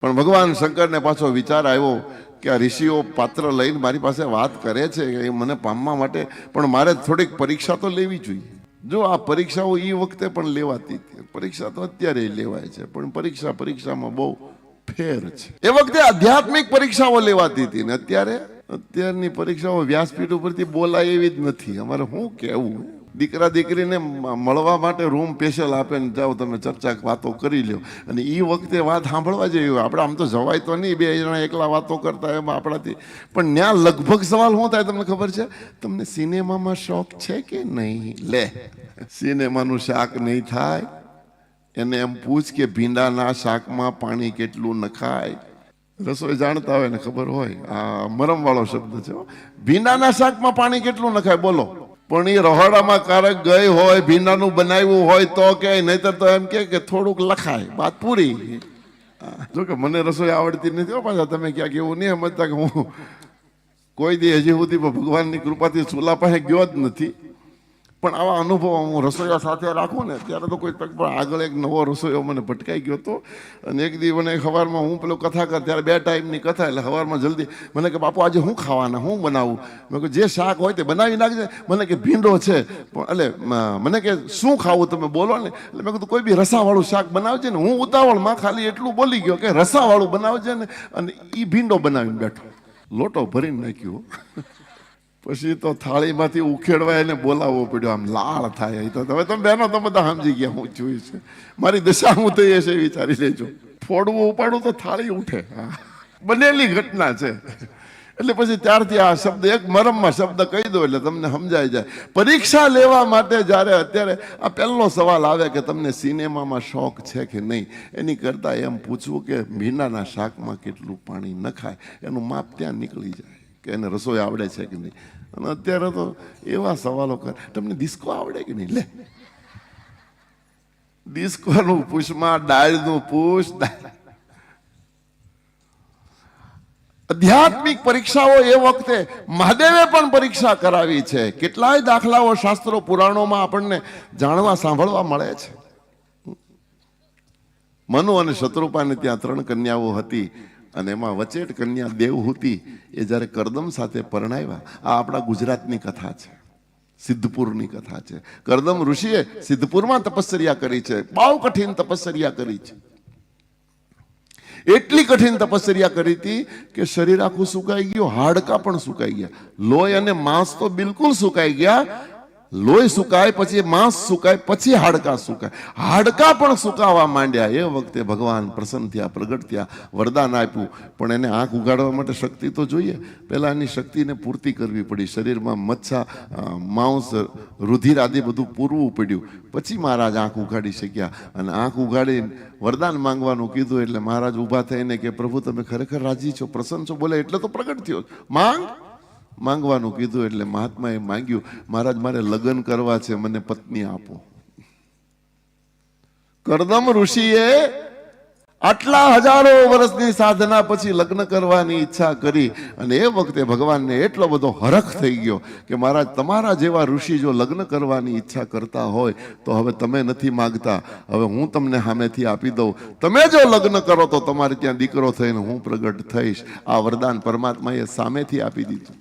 પણ ભગવાન શંકરને પાછો વિચાર આવ્યો કે આ ઋષિઓ પાત્ર લઈને મારી પાસે વાત કરે છે એ મને પામવા માટે, પણ મારે થોડીક પરીક્ષા તો લેવી જોઈએ. જો આ પરીક્ષાઓ એ વખતે પણ લેવાતી હતી, પરીક્ષા તો અત્યારે લેવાય છે, પણ પરીક્ષામાં બહુ ફેર છે. એ વખતે આધ્યાત્મિક પરીક્ષાઓ લેવાતી હતી ને અત્યારની પરીક્ષાઓ વ્યાસપીઠ ઉપરથી બોલાય એવી જ નથી. અમારે શું કહેવું, દીકરા દીકરીને મળવા માટે રૂમ સ્પેશિયલ આપે ને જાઓ તમે ચર્ચા વાતો કરી લ્યો, અને એ વખતે વાત સાંભળવા જેવી. આપણે આમ તો જવાય તો નહીં, બે જણા એકલા વાતો કરતા એમાં આપણાથી. પણ ત્યાં લગભગ સવાલ શું થાય તમને ખબર છે? તમને સિનેમામાં શોખ છે કે નહીં? લે, સિનેમાનું શાક નહીં થાય એને એમ પૂછ કે ભીંડાના શાકમાં પાણી કેટલું નખાય. રસોઈ જાણતા હોય ને ખબર હોય, આ મરમ વાળો શબ્દ છે. ભીંડાના શાકમાં પાણી કેટલું નખાય બોલો. પણ એ રહોડામાં કારક ગઈ હોય, ભીંડાનું બનાવ્યું હોય તો કે, નહીતર તો એમ કે થોડુંક લખાય, વાત પૂરી. જો કે મને રસોઈ આવડતી નથી પાછા, તમે ક્યાંક એવું નહીં સમજતા કે હું કોઈ દી હજી સુધી ભગવાનની કૃપાથી ચૂલા પાસે ગયો જ નથી. પણ આવા અનુભવ હું રસોઈયા સાથે રાખું ને ત્યારે તો કોઈ પણ આગળ એક નવો રસોઈયો મને ભટકાઈ ગયો હતો. અને એક દી મને સવારમાં હું પેલો કથા કર, ત્યારે 2 ટાઈમની કથા, એટલે સવારમાં જલ્દી મને કે બાપુ આજે હું ખાવાના, હું બનાવું? મેં કહ્યું જે શાક હોય તે બનાવી નાખજે. મને કે ભીંડો છે, પણ એટલે મને કે શું ખાવું તમે બોલો ને. એટલે મેં કીધું કોઈ બી રસાવાળું શાક બનાવજે ને. હું ઉતાવળમાં ખાલી એટલું બોલી ગયો કે રસાવાળું બનાવજે ને, અને એ ભીંડો બનાવીને બેઠો, લોટો ભરીને નાખ્યો. પછી તો થાળીમાંથી ઉખેડવા એને બોલાવવો પડ્યો, આમ લાળ થાય. તો હવે તમે બહેનો તો બધા સમજી ગયા હું જોયું છે, મારી દશા હું થઈ હશે વિચારી લેજો. ફોડવું ઉપાડું તો થાળી ઉઠે, બનેલી ઘટના છે. એટલે પછી ત્યારથી આ શબ્દ એક મરમમાં શબ્દ કહી દો એટલે તમને સમજાઈ જાય. પરીક્ષા લેવા માટે જ્યારે અત્યારે આ પહેલો સવાલ આવે કે તમને સિનેમામાં શોખ છે કે નહીં, એની કરતાં એમ પૂછવું કે ભીંડાના શાકમાં કેટલું પાણી નખાય, એનું માપ ત્યાં નીકળી જાય કે એને રસોઈ આવડે છે કે નહીં. અને અત્યારે તો એવા સવાલો કરે, તમને ડિસ્કો આવડે કે નહીં? લે, ડિસ્કોનું પૂછમાં ડાળનું પૂછ. આધ્યાત્મિક પરીક્ષાઓ એ વખતે મહાદેવે પણ પરીક્ષા કરાવી છે. કેટલાય દાખલાઓ શાસ્ત્રો પુરાણોમાં આપણને જાણવા સાંભળવા મળે છે. મનુ અને શત્રુપાને ત્યાં 3 કન્યાઓ હતી, અને એમાં વચેટ કન્યા દેવહૂતિ એ જ્યારે કરદમ સાથે પરણાવ્યા. આ આપણા ગુજરાતની કથા છે, સિદ્ધપુરની કથા છે. કરદમ ઋષિએ સિદ્ધપુરમાં તપશ્ચર્યા કરી છે, બહુ કઠિન તપશ્ચર્યા કરી છે. એટલી કઠિન તપશ્ચર્યા કરી હતી કે શરીર આખું સુકાઈ ગયું, હાડકા પણ સુકાઈ ગયા, લોહી અને માંસ તો બિલકુલ સુકાઈ ગયા. લોહી સુકાય પછી માંસ સુકાય પછી હાડકા સુકાય, હાડકા પણ સુકાવા માંડ્યા. એ વખતે ભગવાન પ્રસન્ન થયા, પ્રગટ થયા, વરદાન આપ્યું. પણ એને આંખ ઉગાડવા માટે શક્તિ તો જોઈએ. પહેલાં એની શક્તિને પૂર્તિ કરવી પડી, શરીરમાં મચ્છા, માંસ, રુધિર આદિ બધું પૂરવું પડ્યું. પછી મહારાજ આંખ ઉગાડી શક્યા. અને આંખ ઉગાડી વરદાન માંગવાનું કીધું એટલે મહારાજ ઊભા થઈને કે પ્રભુ તમે ખરેખર રાજી છો, પ્રસન્ન છો? બોલે એટલે તો પ્રગટ થયો, માંગવાનું કીધું એટલે મહાત્માએ માંગ્યું, મહારાજ મારે લગ્ન કરવા છે, મને પત્ની આપો. કરદમ ઋષિએ આટલા હજારો વર્ષની સાધના પછી લગ્ન કરવાની ઈચ્છા કરી. અને એ વખતે ભગવાનને એટલો બધો હરખ થઈ ગયો કે મહારાજ તમારા જેવા ઋષિ જો લગ્ન કરવાની ઈચ્છા કરતા હોય તો હવે તમે નથી માગતા, હવે હું તમને સામેથી આપી દઉં. તમે જો લગ્ન કરો તો તમારે ત્યાં દીકરો થઈને હું પ્રગટ થઈશ. આ વરદાન પરમાત્માએ સામેથી આપી દીધું.